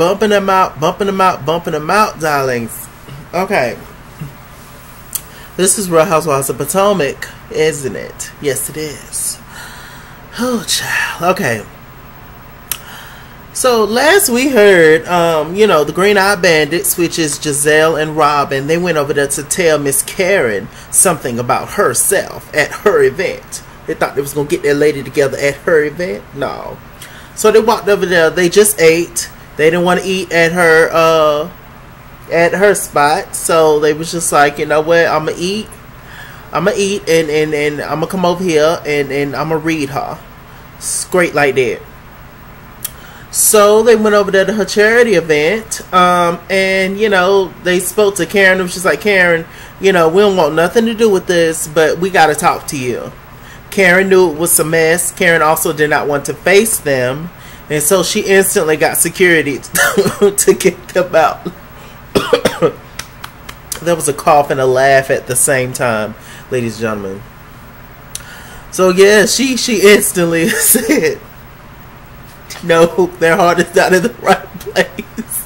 bumping them out, bumping them out, bumping them out, darlings. Okay. This is Real Housewives of Potomac, isn't it? Yes, it is. Oh, child. Okay. So, last we heard, you know, the Green Eye Bandits, which is Giselle and Robin, they went over there to tell Miss Karen something about herself at her event. They thought they was going to get their lady together at her event. No. So, they walked over there. They just ate. They didn't want to eat at her spot. So, they was just like, you know what, I'm going to eat. I'm going to eat and I'm going to come over here and I'm going to read her. Straight like that. So they went over there to her charity event, and, you know, they spoke to Karen. It was just like, Karen, you know, we don't want nothing to do with this, but we got to talk to you. Karen knew it was a mess. Karen also did not want to face them, and so she instantly got security to get them out. There was a cough and a laugh at the same time, ladies and gentlemen. So, yeah, she instantly said, no, their heart is not in the right place.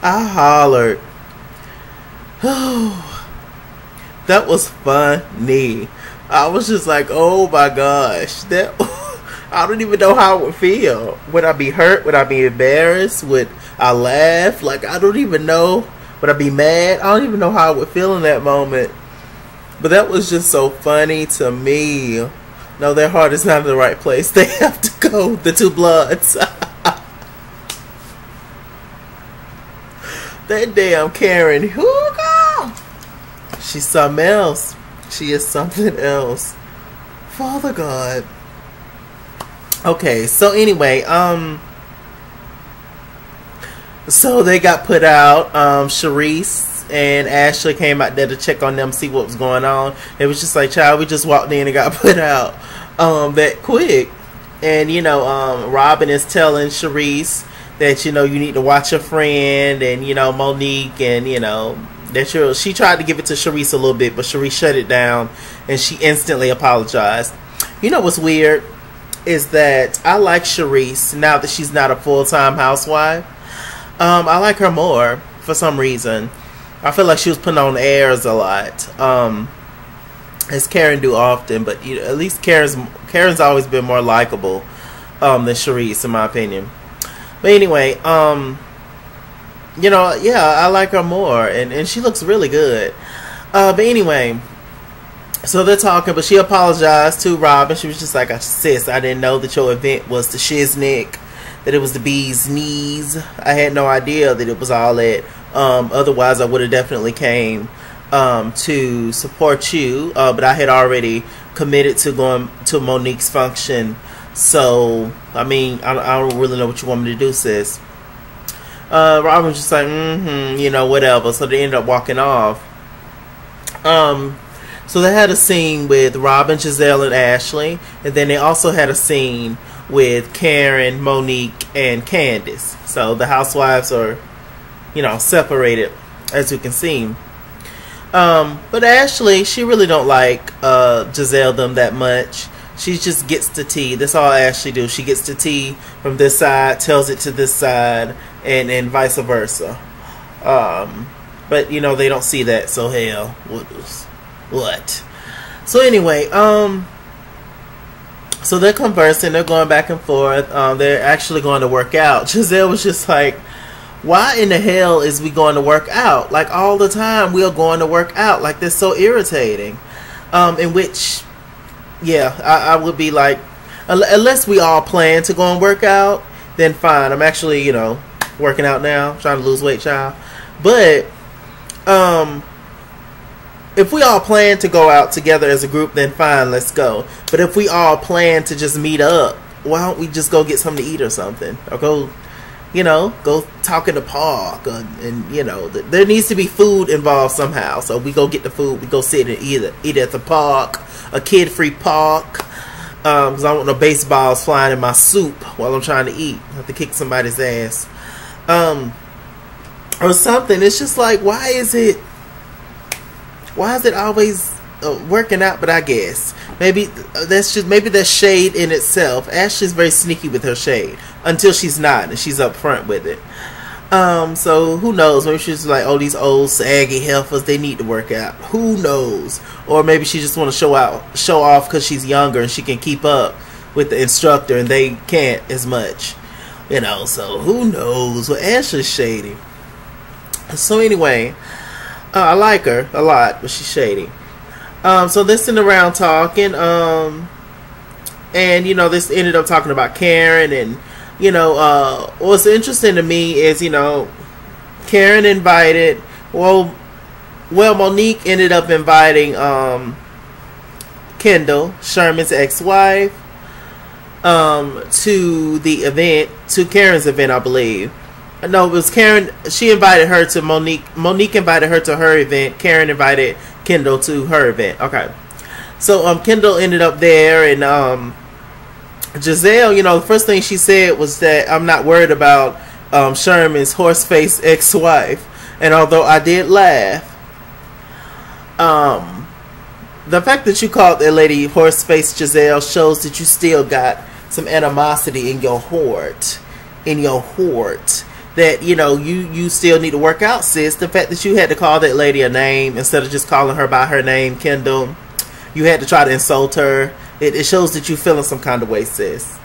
I hollered. Oh, that was funny. I was just like, oh my gosh. That I don't even know how I would feel. Would I be hurt? Would I be embarrassed? Would I laugh? Like, I don't even know. Would I be mad? I don't even know how I would feel in that moment. But that was just so funny to me. No, their heart is not in the right place. They have to go. The two bloods. That damn Karen. She's something else. She is something else. Father God. Okay, so anyway, so they got put out. Charisse and Ashley came out there to check on them, see what was going on. It was just like, child, we just walked in and got put out that quick. And, you know, Robin is telling Charisse that, you know, you need to watch your friend, and, you know, Monique, and, you know, that she tried to give it to Charisse a little bit, but Charisse shut it down, and she instantly apologized. You know what's weird is that I like Charisse now that she's not a full-time housewife. I like her more for some reason. I feel like she was putting on airs a lot, as Karen do often. But, you know, at least Karen's always been more likable than Charisse, in my opinion. But anyway, you know, yeah, I like her more, and she looks really good. But anyway, so they're talking, but she apologized to Robin. She was just like, sis, I didn't know that your event was the shiznick, that it was the bee's knees. I had no idea that it was all that. Otherwise, I would have definitely came to support you. But I had already committed to going to Monique's function. So, I mean, I don't really know what you want me to do, sis. Robin was just like, you know, whatever. So they ended up walking off. So they had a scene with Robin, Giselle, and Ashley. And then they also had a scene with Karen, Monique, and Candace. So the housewives are, you know, separated, as you can see. But Ashley, she really don't like Giselle them that much. She just gets the tea. That's all Ashley do. She gets the tea from this side, tells it to this side, and vice versa. But, you know, they don't see that, so hell, what? So anyway, so they're conversing, they're going back and forth. They're actually going to work out. Giselle was just like, why in the hell is we going to work out? Like, all the time we are going to work out. Like, that's so irritating. In which, yeah, I would be like, unless we all plan to go and work out, then fine. I'm actually, you know, working out now, trying to lose weight, child. But, if we all plan to go out together as a group, then fine, let's go. But if we all plan to just meet up, why don't we just go get something to eat or something? Or go, you know, go talk in the park. And you know, there needs to be food involved somehow. So we go get the food. We go sit and eat at the park. A kid-free park. Because I don't want no baseballs flying in my soup while I'm trying to eat. I have to kick somebody's ass. Or something. It's just like, why is it always working out, but I guess maybe that's shade in itself. Ashley's very sneaky with her shade until she's not, and she's up front with it. So who knows? Maybe she's like, oh, these old saggy heifers, they need to work out. Who knows? Or maybe she just want to show off because she's younger and she can keep up with the instructor and they can't as much. You know, so who knows? Well, Ashley's shady. So anyway, I like her a lot, but she's shady. So they're sitting around talking, and you know, this ended up talking about Karen, and you know, what's interesting to me is, you know, Karen invited, well, Monique ended up inviting Kendall, Sherman's ex-wife, to the event, to Karen's event, I believe. No, it was Karen. She invited her to Monique. Monique invited her to her event. Karen invited Kendall to her event. Okay. So Kendall ended up there, and Giselle, you know, the first thing she said was that I'm not worried about Sherman's horse-faced ex-wife. And although I did laugh, the fact that you called that lady horse-faced Giselle shows that you still got some animosity in your heart. That, you know, you still need to work out, sis. The fact that you had to call that lady a name instead of just calling her by her name, Kendall. You had to try to insult her. It shows that you feeling some kind of way, sis.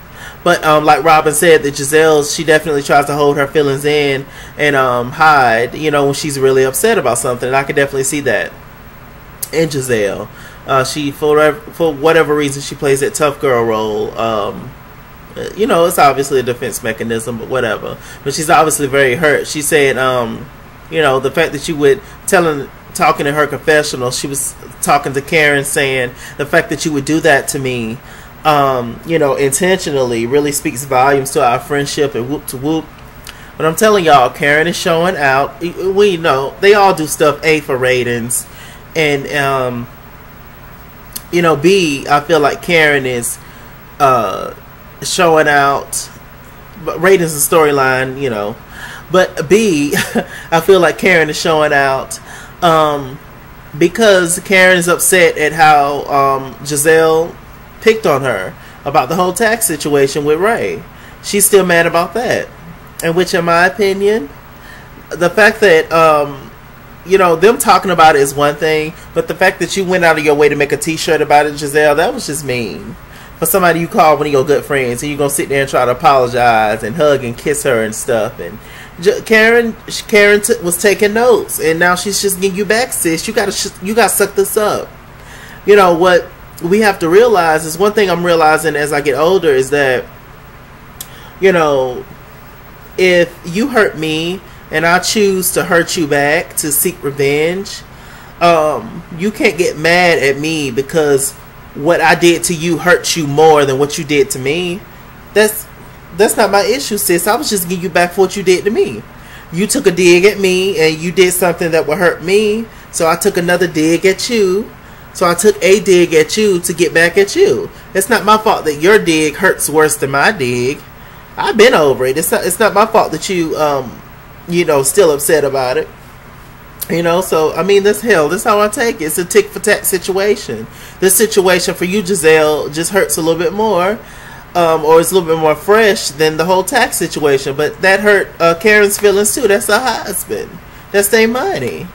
But like Robin said, that Giselle, she definitely tries to hold her feelings in and hide, you know, when she's really upset about something. And I can definitely see that in Giselle. She, for whatever reason, she plays that tough girl role. You know, it's obviously a defense mechanism, but whatever. But she's obviously very hurt. She said, you know, the fact that you would talking in her confessional, she was talking to Karen saying, the fact that you would do that to me, you know, intentionally really speaks volumes to our friendship and whoop to whoop. But I'm telling y'all, Karen is showing out. We know they all do stuff, A, for ratings, and you know, B, I feel like Karen is showing out, but ratings and storyline, you know. But B, I feel like Karen is showing out because Karen is upset at how Giselle picked on her about the whole tax situation with Ray. She's still mad about that. And which, in my opinion, the fact that you know, them talking about it is one thing, but the fact that you went out of your way to make a t-shirt about it, Giselle, that was just mean. For somebody you call one of your good friends, and you're gonna sit there and try to apologize and hug and kiss her and stuff. And Karen was taking notes, and now she's just getting you back, sis. You gotta suck this up. You know what we have to realize is, one thing I'm realizing as I get older is that, you know, if you hurt me and I choose to hurt you back to seek revenge, you can't get mad at me because what I did to you hurts you more than what you did to me. That's not my issue, sis. I was just giving you back for what you did to me. You took a dig at me and you did something that would hurt me, so I took another dig at you. So I took a dig at you to get back at you. It's not my fault that your dig hurts worse than my dig. I've been over it. It's not my fault that you you know, still upset about it. You know, so I mean, that's how I take it. It's a tick for tack situation. This situation for you, Giselle, just hurts a little bit more, or it's a little bit more fresh than the whole tax situation. But that hurt Karen's feelings too. That's her husband. That's their money.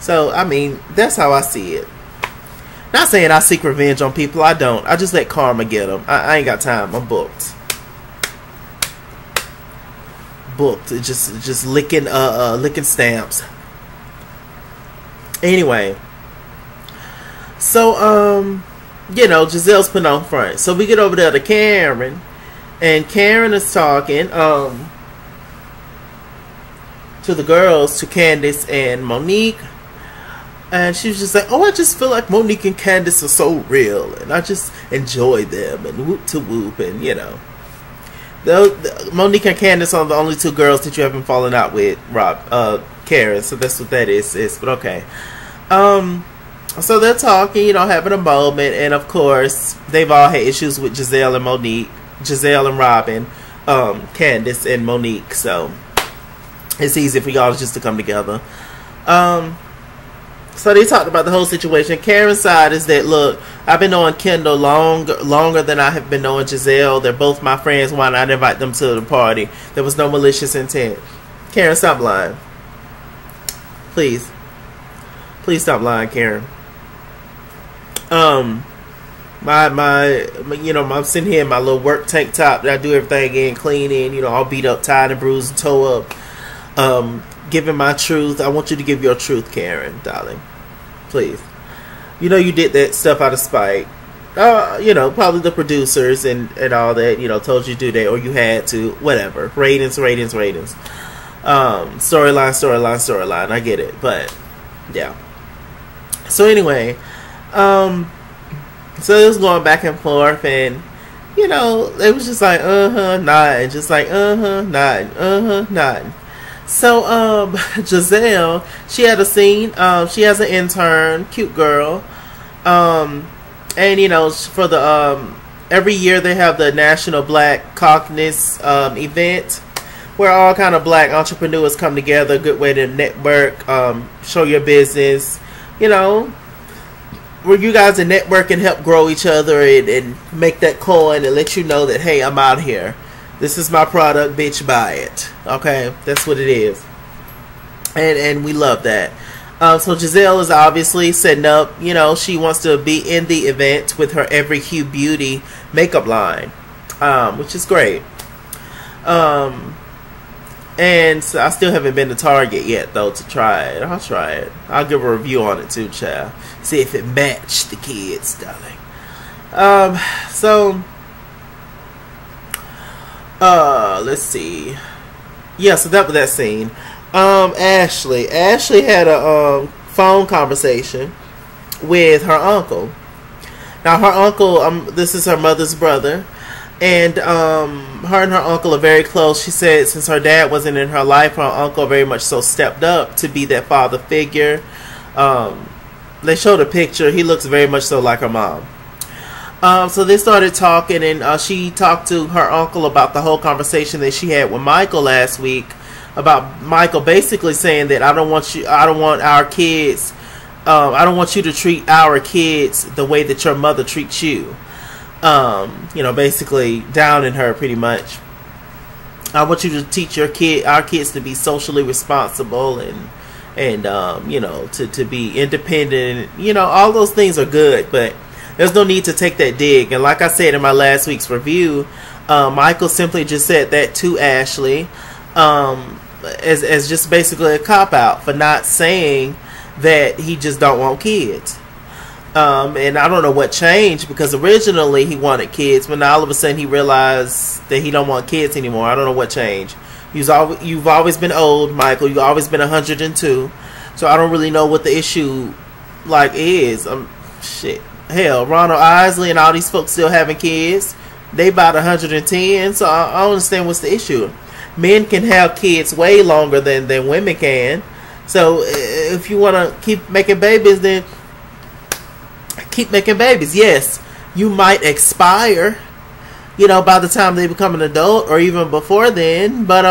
So I mean, that's how I see it. Not saying I seek revenge on people. I don't. I just let karma get them. I ain't got time. I'm booked. It's just licking stamps. Anyway, so you know, Giselle's putting on front. So we get over there to Karen, and Karen is talking to the girls, to Candace and Monique, and she was just like, oh, I just feel like Monique and Candace are so real, and I just enjoy them, and whoop to whoop, and you know. Monique and Candace are the only two girls that you haven't fallen out with, Karen. So that's what that is. But okay. So they're talking, you know, having a moment, and of course they've all had issues with Giselle and Monique, Giselle and Robin, Candace and Monique. So it's easy for y'all just to come together. So they talked about the whole situation. Karen's side is that, look, I've been knowing Kendall longer than I have been knowing Giselle. They're both my friends. Why not invite them to the party? There was no malicious intent. Karen, stop lying. Please. Please stop lying, Karen. I'm sitting here in my little work tank top that I do everything in, clean in, you know, all beat up, tied and bruised and toe up. Giving my truth. I want you to give your truth, Karen, darling. Please. You know you did that stuff out of spite. Probably the producers and all that, told you to do that, or you had to, whatever. Ratings. Storyline. I get it, but yeah. So anyway, so it was going back and forth, and it was just like nodding, just like nodding. So Giselle, she had a scene. She has an intern, cute girl, and for the every year they have the National Black Caucus event, where all kind of black entrepreneurs come together. A good way to network, show your business, where you guys can network and help grow each other and make that coin and let you know that, hey, I'm out here. This is my product, bitch, buy it. Okay, that's what it is. And we love that. So Giselle is obviously setting up, she wants to be in the event with her Every Hue Beauty makeup line, which is great. And so I still haven't been to Target yet, though, to try it. I'll try it. I'll give a review on it, too, child. See if it matched the kids, darling. Let's see. Yeah, so that was that scene. Ashley had a phone conversation with her uncle. Now her uncle, this is her mother's brother, and her and her uncle are very close. She said since her dad wasn't in her life, her uncle very much so stepped up to be that father figure. They showed a picture. He looks very much so like her mom. So they started talking, and she talked to her uncle about the whole conversation that she had with Michael last week, about Michael basically saying that I don't want you to treat our kids the way that your mother treats you. Basically downing her pretty much. I want you to teach our kids to be socially responsible and to be independent. All those things are good, but there's no need to take that dig. And like I said in my last week's review, Michael simply just said that to Ashley, as just basically a cop-out for not saying that he just don't want kids. And I don't know what changed, because originally he wanted kids, but now all of a sudden he realized that he don't want kids anymore. I don't know what changed. You've always been old, Michael. You've always been 102. So I don't really know what the issue is. Shit. Hell, Ronald Isley and all these folks still having kids. They about 110, so I don't understand what's the issue. Men can have kids way longer than women can. So if you want to keep making babies, then keep making babies. Yes, you might expire, by the time they become an adult, or even before then. But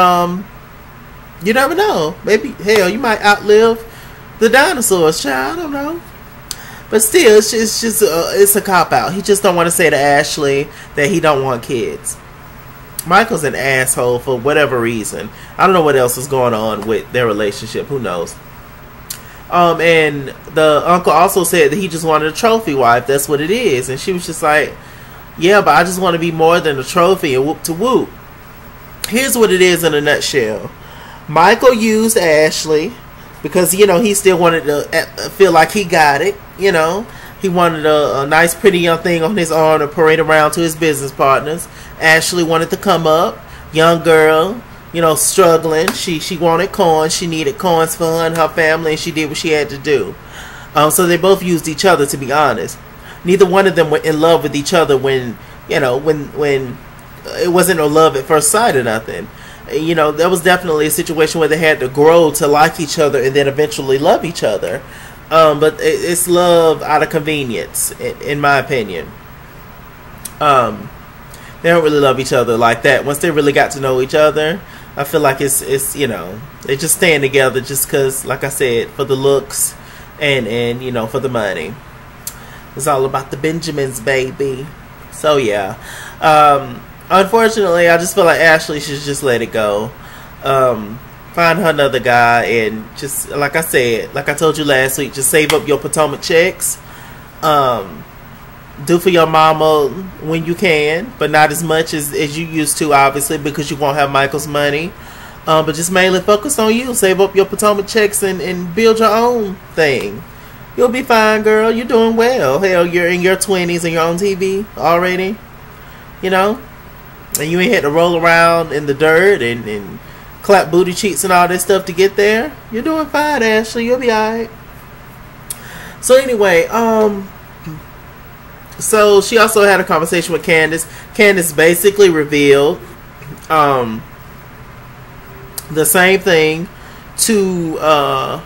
you never know. Maybe, hell, you might outlive the dinosaurs, child. I don't know. But still, it's a cop-out. He just don't want to say to Ashley that he don't want kids. Michael's an asshole for whatever reason. I don't know what else is going on with their relationship. Who knows? And the uncle also said that he just wanted a trophy wife. That's what it is. And she was just like, yeah, but I just want to be more than a trophy and whoop to whoop. Here's what it is in a nutshell. Michael used Ashley because, he still wanted to feel like he got it. He wanted a nice, pretty young thing on his arm to parade around to his business partners. Ashley wanted to come up, young girl, struggling. She wanted coins. She needed coins for her and her family, and she did what she had to do. So they both used each other, to be honest. Neither one of them were in love with each other when it wasn't no love at first sight or nothing. There was definitely a situation where they had to grow to like each other and then eventually love each other. But it's love out of convenience, in my opinion. They don't really love each other like that. Once they really got to know each other, I feel like it's they just staying together just because, like I said, for the looks and you know, for the money. It's all about the Benjamins, baby. So yeah, unfortunately, I just feel like Ashley should just let it go. Find her another guy, and just like I said, like I told you last week, just save up your Potomac checks. Do for your mama when you can, but not as much as you used to, obviously, because you won't have Michael's money. But just mainly focus on you. Save up your Potomac checks and build your own thing. You'll be fine, girl. You're doing well. Hell, you're in your 20s and you're on TV already. You know? And you ain't had to roll around in the dirt and clap booty cheeks and all this stuff to get there. You're doing fine, Ashley. You'll be alright. So anyway, so she also had a conversation with Candace. Candace basically revealed the same thing to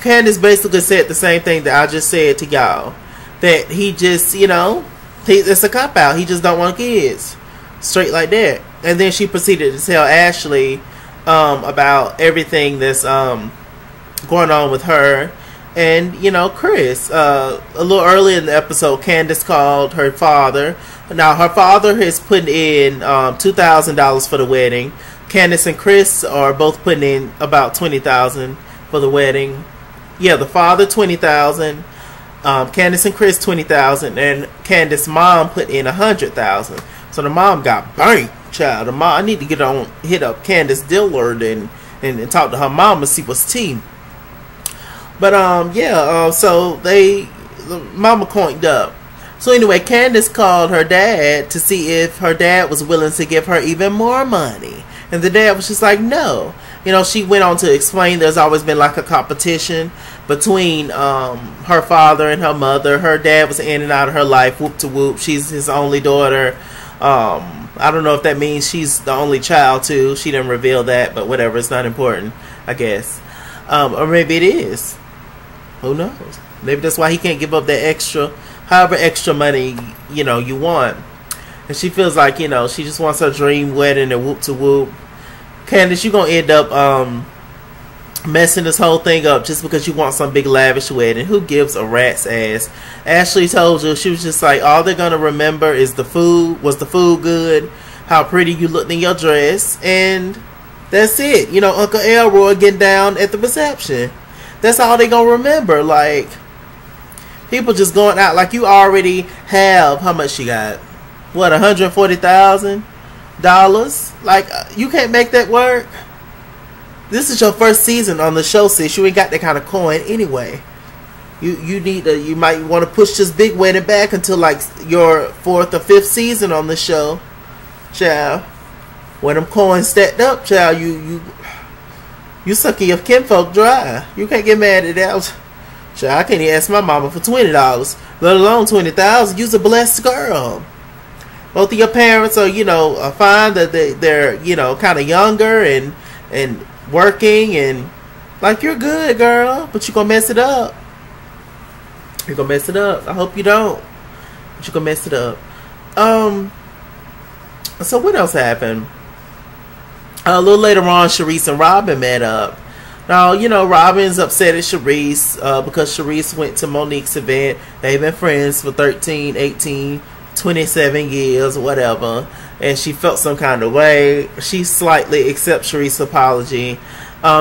Candace basically said the same thing that I just said to y'all. That he just, you know, it's a cop-out. He just don't want kids. Straight like that. And then she proceeded to tell Ashley about everything that's going on with her and, you know, Chris. A little earlier in the episode, Candace called her father. Now, her father is putting in $2,000 for the wedding. Candace and Chris are both putting in about $20,000 for the wedding. Yeah, the father $20,000, Candace and Chris $20,000, and Candace's mom put in $100,000. So the mom got burnt, child. The mom, I need to hit up Candace Dillard and talk to her mom and see what's tea. But so the mama coined up. So anyway, Candace called her dad to see if her dad was willing to give her even more money. And the dad was just like, no. You know, she went on to explain there's always been like a competition between her father and her mother. Her dad was in and out of her life, whoop to whoop. She's his only daughter. I don't know if that means she's the only child too. She didn't reveal that, but whatever. It's not important, I guess. Or maybe it is. Who knows? Maybe that's why he can't give up that however extra money, you know, you want. And she feels like, you know, she just wants her dream wedding and whoop to whoop. Candace, you're going to end up messing this whole thing up just because you want some big lavish wedding. Who gives a rat's ass? Ashley told you, she was just like, all they're going to remember is the food. Was the food good? How pretty you looked in your dress. And that's it. You know, Uncle Elroy getting down at the reception. That's all they're going to remember. Like, people just going out like you already have, how much you got? What, $140,000? Like, you can't make that work. This is your first season on the show, sis. You ain't got that kind of coin anyway. You might want to push this big wedding back until like your 4th or 5th season on the show, child. When them coins stacked up, child, you sucking your kinfolk dry. You can't get mad at that. Child, I can't even ask my mama for $20, let alone $20,000. You's a blessed girl. Both of your parents are, you know, fine that they're, you know, kind of younger and working, and like, you're good, girl, but you're gonna mess it up. You're gonna mess it up. I hope you don't, but you're gonna mess it up. So what else happened? A little later on, Sharice and Robin met up. Now, you know, Robin's upset at Sharice because Sharice went to Monique's event. They've been friends for 13, 18, 27 years, whatever, and she felt some kind of way. She slightly accepts Sharice's apology.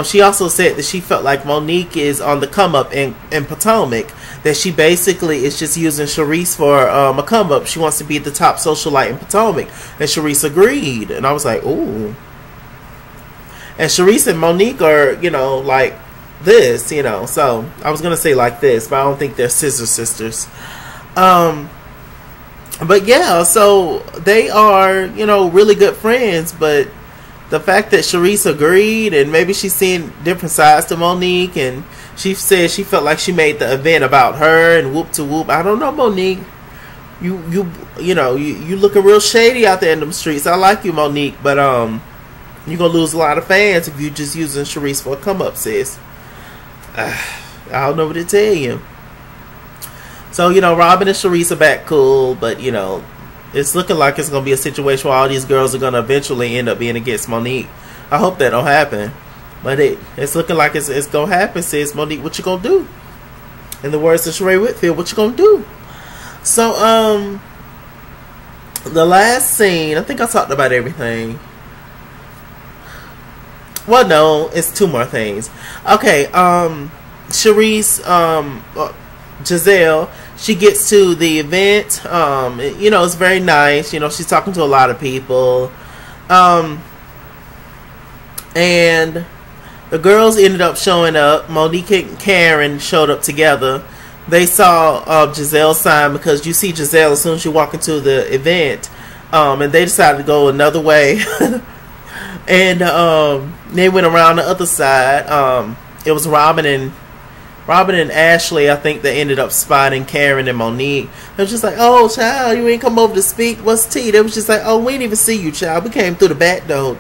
She also said that she felt like Monique is on the come up in Potomac, that she basically is just using Sharice for a come up. She wants to be the top socialite in Potomac, and Sharice agreed. And I was like, ooh. And Sharice and Monique are, you know, like this, you know. So I was gonna say like this, but I don't think they're scissor sisters. But yeah, so they are, you know, really good friends. But the fact that Sharice agreed, and maybe she's seeing different sides to Monique, and she said she felt like she made the event about her and whoop to whoop. I don't know, Monique. You know, you looking real shady out there in them streets. I like you, Monique, but you're gonna lose a lot of fans if you just using Sharice for a come up, sis. I don't know what to tell you. So, you know, Robin and Sharice are back cool, but, you know, it's looking like it's going to be a situation where all these girls are going to eventually end up being against Monique. I hope that don't happen. But it's looking like it's gonna happen, sis. Monique, what you gonna do? In the words of Sheree Whitfield, what you gonna do? So, the last scene, I think I talked about everything. Well, no, it's 2 more things. Okay, Sharice, Giselle, she gets to the event. You know, it's very nice. You know, she's talking to a lot of people. And the girls ended up showing up. Monique and Karen showed up together. They saw Giselle's sign, because you see Giselle as soon as you walk into the event. And they decided to go another way. And they went around the other side. It was Robin and Ashley, I think, that ended up spotting Karen and Monique. They was just like, oh, child, you ain't come over to speak. What's tea? They was just like, oh, we didn't even see you, child. We came through the back door.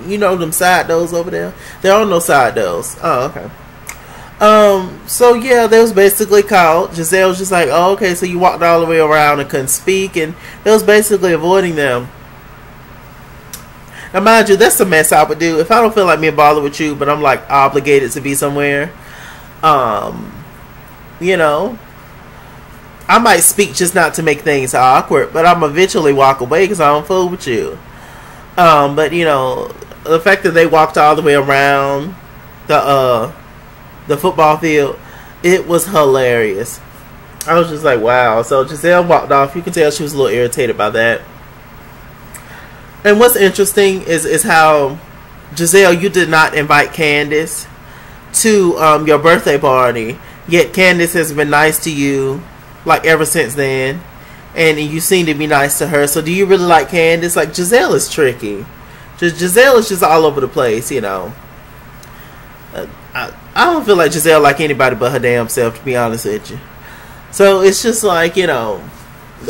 You know them side doors over there? There are no side doors. Oh, okay. So yeah, they was basically caught. Giselle was just like, oh, okay, so you walked all the way around and couldn't speak, and they was basically avoiding them. Now, mind you, that's a mess I would do if I don't feel like being bothered with you, but I'm like obligated to be somewhere. You know, I might speak just not to make things awkward, but I'm eventually walk away because I don't fool with you. But you know, the fact that they walked all the way around the football field, it was hilarious. I was just like, wow. So Giselle walked off. You can tell she was a little irritated by that. And what's interesting is how, Giselle, you did not invite Candace to your birthday party, yet Candace has been nice to you like ever since then, and you seem to be nice to her. So do you really like Candace? Like, Giselle is tricky. Giselle is just all over the place, you know. I don't feel like Giselle like anybody but her damn self, to be honest with you. So it's just like, you know,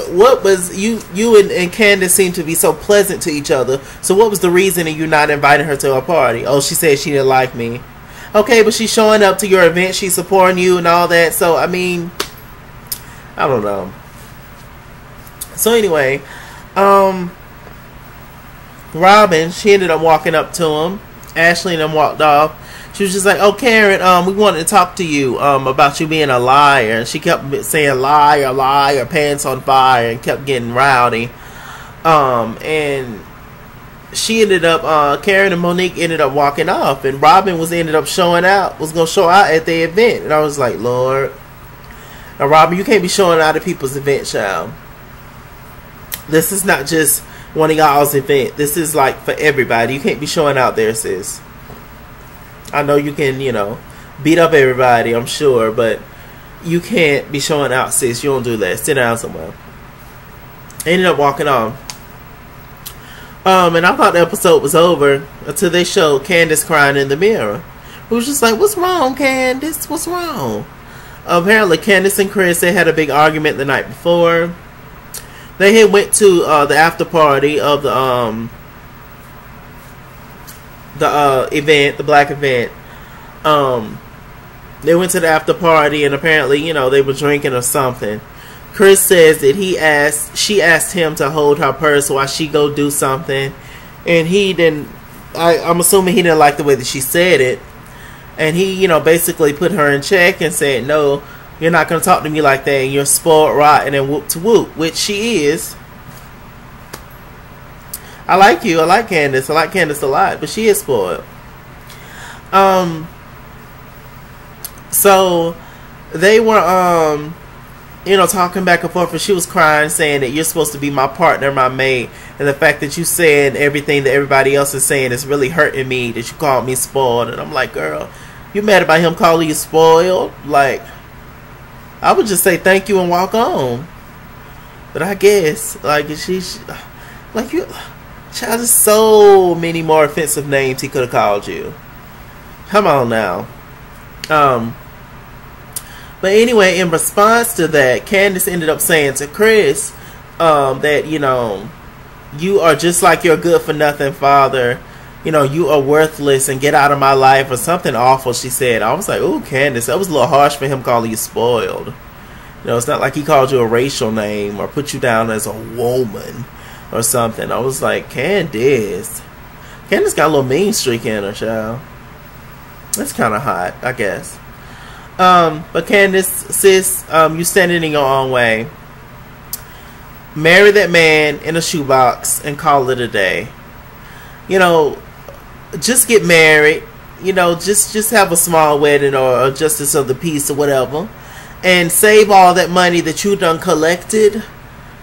what was you and Candace seem to be so pleasant to each other. So what was the reason of you not inviting her to a party? Oh, she said she didn't like me. Okay, but she's showing up to your event, she's supporting you and all that. So I mean, I don't know. So anyway, Robin, she ended up walking up to him. Ashley and them walked off. She was just like, oh, Karen, we wanted to talk to you about you being a liar. And she kept saying liar, liar, pants on fire, and kept getting rowdy. And she ended up, Karen and Monique ended up walking off. And Robin was going to show out at the event. And I was like, Lord. Now, Robin, you can't be showing out at people's event, child. This is not just one of y'all's event. This is like for everybody. You can't be showing out there, sis. I know you can, you know, beat up everybody, I'm sure, but you can't be showing out, sis. You don't do that. Sit down somewhere. Ended up walking on. And I thought the episode was over until they showed Candace crying in the mirror. It was just like, what's wrong, Candace? What's wrong? Apparently, Candace and Chris, they had a big argument the night before. They had went to the after party of the event, the black event. They went to the after party, and apparently, you know, they were drinking or something. Chris says that she asked him to hold her purse while she go do something, and he didn't. I'm assuming he didn't like the way that she said it, and he, you know, basically put her in check and said, no, you're not going to talk to me like that, and you're spoiled, rotten, and whoop to whoop, which she is. I like you. I like Candace. I like Candace a lot, but she is spoiled. So they were, you know, talking back and forth, and she was crying, saying that you're supposed to be my partner, my mate, and the fact that you saying everything that everybody else is saying is really hurting me, that you called me spoiled. And I'm like, girl, you mad about him calling you spoiled? Like, I would just say thank you and walk on. But I guess, like, she's like, you, child, there's so many more offensive names he could have called you. Come on now. But anyway, in response to that, Candace ended up saying to Chris that, you know, you are just like your good-for-nothing father. You know, you are worthless and get out of my life, or something awful she said. I was like, ooh, Candace, that was a little harsh for him calling you spoiled. You know, it's not like he called you a racial name or put you down as a woman or something. I was like, Candace got a little mean streak in her, child. That's kind of hot, I guess. But Candace, sis, you standing in your own way. Marry that man in a shoebox and call it a day. You know, just get married. You know, just have a small wedding or a justice of the peace or whatever, and save all that money that you done collected.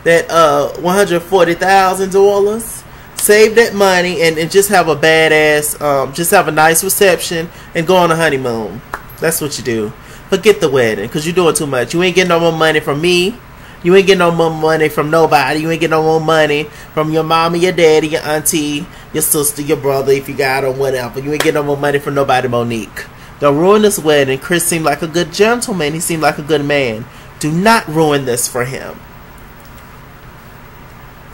That $140,000. Save that money and just have a badass, just have a nice reception and go on a honeymoon. That's what you do. Forget the wedding, because you're doing too much. You ain't getting no more money from me. You ain't getting no more money from nobody. You ain't getting no more money from your mama, your daddy, your auntie, your sister, your brother, if you got or whatever. You ain't getting no more money from nobody, Monique. Don't ruin this wedding. Chris seemed like a good gentleman. He seemed like a good man. Do not ruin this for him.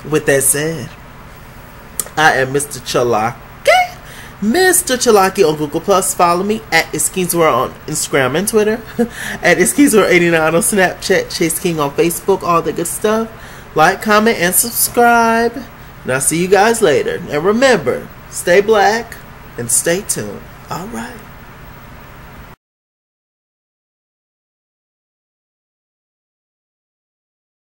With that said, I am Mr. Chalaki. Mr. Chalaki on Google Plus. Follow me at ItsKingsWorld on Instagram and Twitter. At ItsKingsWorld89 on Snapchat. Chase King on Facebook. All the good stuff. Like, comment, and subscribe. And I'll see you guys later. And remember, stay black and stay tuned. Alright.